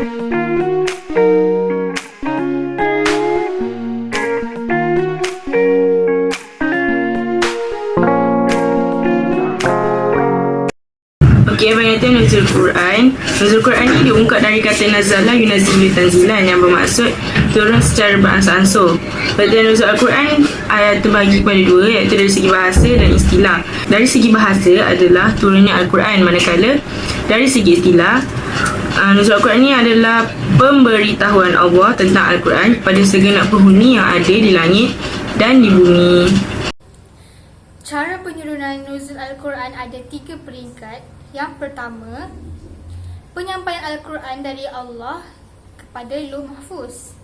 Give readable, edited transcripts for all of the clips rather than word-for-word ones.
Okey, apa yang Nuzul Quran? Nuzul Quran ni diungkap dari kata nazala yunazzilu tanzilan yang bermaksud turun secara beransur-ansur. Pada Nuzul Al-Quran, ayat terbagi kepada dua, iaitu dari segi bahasa dan istilah. Dari segi bahasa adalah turunnya Al-Quran, manakala dari segi istilah, Nuzul Al-Quran ni adalah pemberitahuan Allah tentang Al-Quran kepada segenap penghuni yang ada di langit dan di bumi. Cara penurunan nuzul Al-Quran ada 3 peringkat. Yang pertama, penyampaian Al-Quran dari Allah kepada Lauh Mahfuz.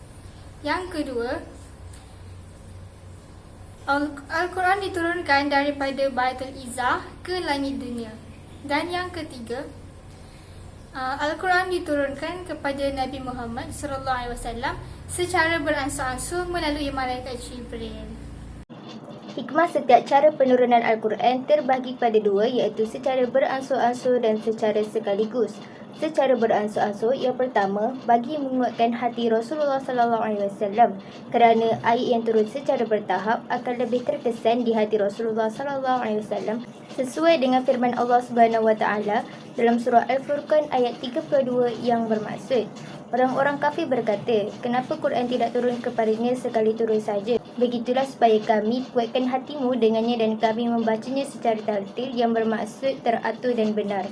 Yang kedua, Al-Quran diturunkan daripada Baitul Izzah ke langit dunia. Dan yang ketiga, Al-Quran diturunkan kepada Nabi Muhammad SAW secara beransur-ansur melalui malaikat Jibril. Hikmah setiap cara penurunan Al-Quran terbahagi kepada dua, iaitu secara beransur-ansur dan secara sekaligus. Secara beransur-ansur, yang pertama, bagi menguatkan hati Rasulullah SAW, kerana ayat yang turun secara bertahap akan lebih terkesan di hati Rasulullah SAW sesuai dengan firman Allah SWT dalam surah Al-Furqan ayat 32 yang bermaksud, orang-orang kafir berkata, kenapa Quran tidak turun kepadanya sekali turun saja? Begitulah supaya kami kuatkan hatimu dengannya dan kami membacanya secara tartil yang bermaksud teratur dan benar.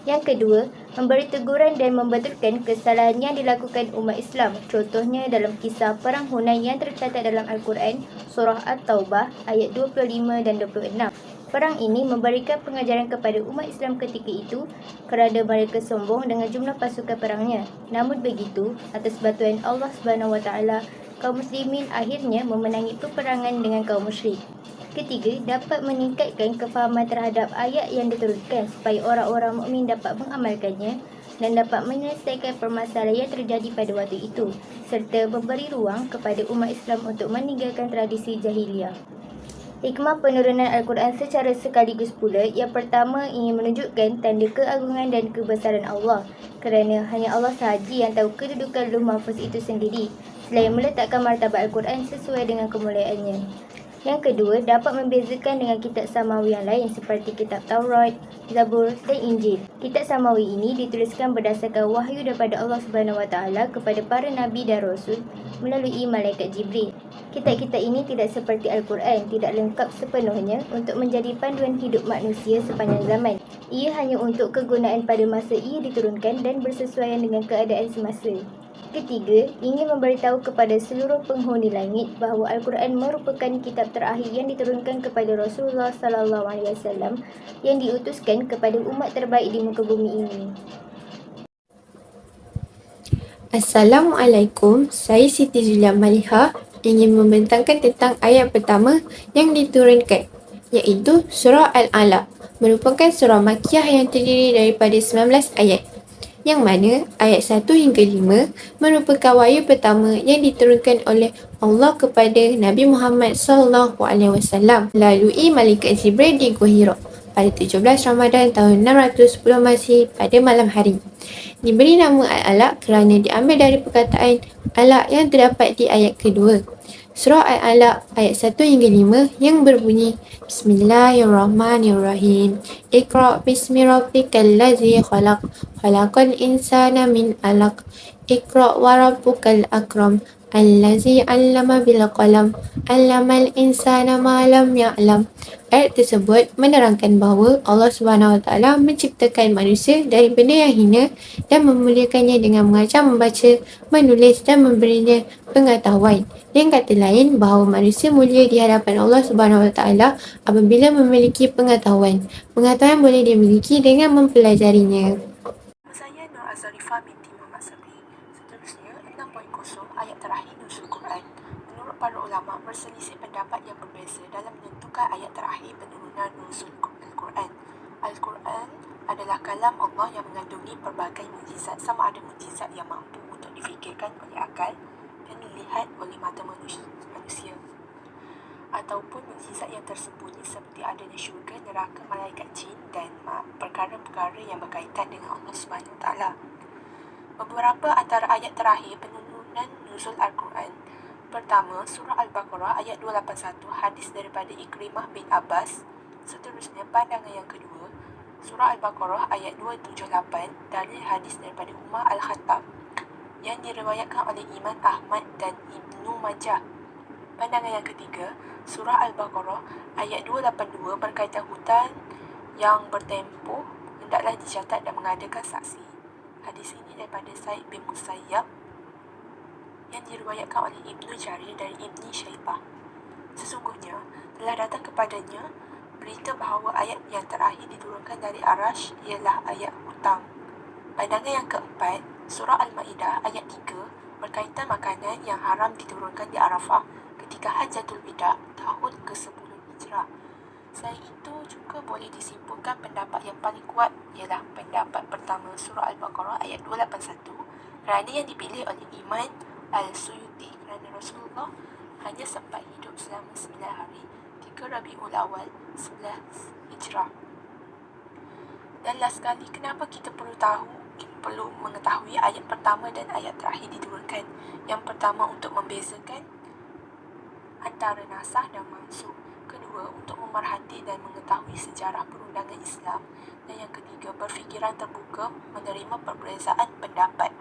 Yang kedua, memberi teguran dan membetulkan kesalahan yang dilakukan umat Islam. Contohnya dalam kisah Perang Hunain yang tercatat dalam Al-Quran, surah At-Taubah ayat 25 dan 26. Perang ini memberikan pengajaran kepada umat Islam ketika itu kerana mereka sombong dengan jumlah pasukan perangnya. Namun begitu, atas bantuan Allah SWT, kaum muslimin akhirnya memenangi peperangan dengan kaum musyrik. Ketiga, dapat meningkatkan kefahaman terhadap ayat yang diturunkan supaya orang-orang mukmin dapat mengamalkannya dan dapat menyelesaikan permasalahan yang terjadi pada waktu itu, serta memberi ruang kepada umat Islam untuk meninggalkan tradisi jahiliah. Hikmah penurunan Al-Quran secara sekaligus pula, yang pertama ingin menunjukkan tanda keagungan dan kebesaran Allah, kerana hanya Allah sahaja yang tahu kedudukan Lauh Mahfuz itu sendiri, selain meletakkan martabat Al-Quran sesuai dengan kemuliaannya. Yang kedua, dapat membezakan dengan kitab Samawi yang lain seperti kitab Taurat, Zabur dan Injil. Kitab Samawi ini dituliskan berdasarkan wahyu daripada Allah SWT kepada para nabi dan rasul melalui malaikat Jibril. Kitab-kitab ini tidak seperti Al-Quran, tidak lengkap sepenuhnya untuk menjadi panduan hidup manusia sepanjang zaman. Ia hanya untuk kegunaan pada masa ia diturunkan dan bersesuaian dengan keadaan semasa. Ketiga, ingin memberitahu kepada seluruh penghuni langit bahawa Al-Quran merupakan kitab terakhir yang diturunkan kepada Rasulullah SAW yang diutuskan kepada umat terbaik di muka bumi ini. Assalamualaikum, saya Siti Zulia Maliha ingin membentangkan tentang ayat pertama yang diturunkan, iaitu Surah Al-Alaq, merupakan surah Makkiyah yang terdiri daripada 19 ayat, yang mana ayat 1 hingga 5 merupakan wahyu pertama yang diturunkan oleh Allah kepada Nabi Muhammad SAW melalui malaikat Jibril di Gua Hira pada 17 Ramadan tahun 610 Masih pada malam hari. Diberi nama Al-Alaq kerana diambil dari perkataan Alaq yang terdapat di ayat kedua. Surah Al-Alaq ayat 1 hingga 5 yang berbunyi Bismillahirrahmanirrahim. Iqra' bismi rabbikal ladzi khalaq, khalaqal insana min 'alaq. Iqra' wa rabbukal akram, allazi 'allama bil qalam, 'allamal insana ma lam ya'lam. Ayat tersebut menerangkan bahawa Allah SWT menciptakan manusia dari benda yang hina dan memuliakannya dengan mengajar membaca, menulis dan memberinya pengetahuan. Dengan kata lain, bahawa manusia mulia di hadapan Allah SWT apabila memiliki pengetahuan. Pengetahuan boleh dimiliki dengan mempelajarinya. Saya Nur Azarifah binti Muhammad Sabri. Seterusnya, 6.0 ayat terakhir Nuzul Quran. Menurut para ulama, berselisih pendapat yang berbeza dalam menentukan ayat terakhir penurunan Nuzul Al-Quran. Al-Quran adalah kalam Allah yang mengandungi pelbagai mukjizat, sama ada mukjizat yang mampu untuk difikirkan oleh akal dan dilihat oleh mata manusia, ataupun mukjizat yang tersembunyi seperti adanya syurga, neraka, malaikat jin dan perkara-perkara yang berkaitan dengan Allah SWT. Beberapa antara ayat terakhir penurunan nuzul Al-Quran. Pertama, surah Al-Baqarah ayat 281, hadis daripada Ikrimah bin Abbas. Seterusnya, pandangan yang kedua, surah Al-Baqarah ayat 278 dari hadis daripada Umar Al-Khattab yang diriwayatkan oleh Imam Ahmad dan Ibnu Majah. Pandangan yang ketiga, surah Al-Baqarah ayat 282 berkaitan hutan yang bertempuh hendaklah dicatat dan mengadakan saksi. Hadis ini daripada Said bin Musayyab yang diriwayatkan oleh Ibnu Jarir dari Ibni Syaibah. Sesungguhnya telah datang kepadanya berita bahawa ayat yang terakhir diturunkan dari Arash ialah ayat hutang. Pandangan yang keempat, surah Al-Ma'idah ayat 3 berkaitan makanan yang haram diturunkan di Arafah ketika Hajjatul Wida tahun ke-10 Hijrah. Selain itu juga boleh disimpulkan pendapat yang paling kuat ialah pendapat pertama surah Al-Baqarah ayat 281 kerana yang dipilih oleh Imam Al-Suyuti kerana Rasulullah hanya sempat hidup selama 9 hari 3 Rabiul Awal 11 Hijrah. Dan last sekali, kenapa kita perlu mengetahui ayat pertama dan ayat terakhir diturunkan? Yang pertama untuk membezakan antara nasakh dan mansukh. Kedua, untuk memerhati dan mengetahui sejarah perundangan Islam. Dan yang ketiga, berfikiran terbuka menerima perbezaan pendapat.